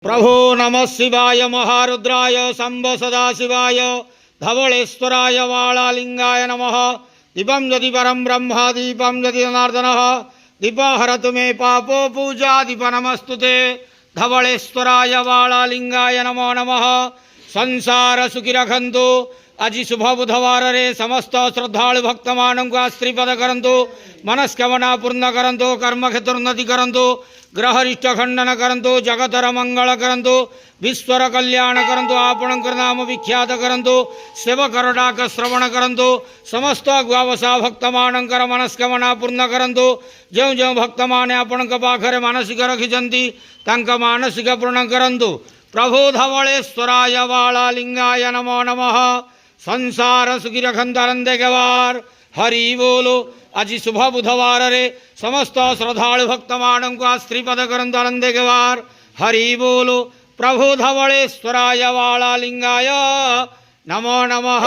प्रभो नमः शिवाय महारुद्राय शंभ सदाशिवाय धवलेश्वराय वालालिंगाय नमः। दीपं यदि परं ब्रह्म दीपं यदि जनार्दनः दीपहरतु मे पापो पूजा दीप नमस्तुते। धवलेश्वराय वालालिंगाय नमो नमः। संसार सुखी रखंतु। आज शुभ बुधवार रे समस्त श्रद्धालु भक्त मानक श्रीपद करंतु। मनस्कामना पूर्ण करंतु। कर्म क्षेत्रोन्नति करंतु। ग्रहरिष्ट खंडन करंतु। जगतर मंगल करंतु। विश्वर कल्याण करंतु। आपणकर नाम विख्यात करंतु। सेवकर डाक श्रवण करंतु। समस्त गुआवसा भक्त मानकर मनस्कामना पूर्ण करंतु। जो जो भक्त माने आपणक पाखरे मानसिक रखिछंती तांका मानसिक पूर्ण करंतु। प्रभु धवलेश्वराय वालालिंगाय नमो नमः। संसार सुखी रखंतु आनंदे गवार हरि बोलो। आज शुभ बुधवार रे समस्त श्रद्धालु भक्त मानक श्रीपद करंतु आनंदे गवार हरि बोलो। प्रभु धवलेश्वराय वालालिंगाय नमो नमः।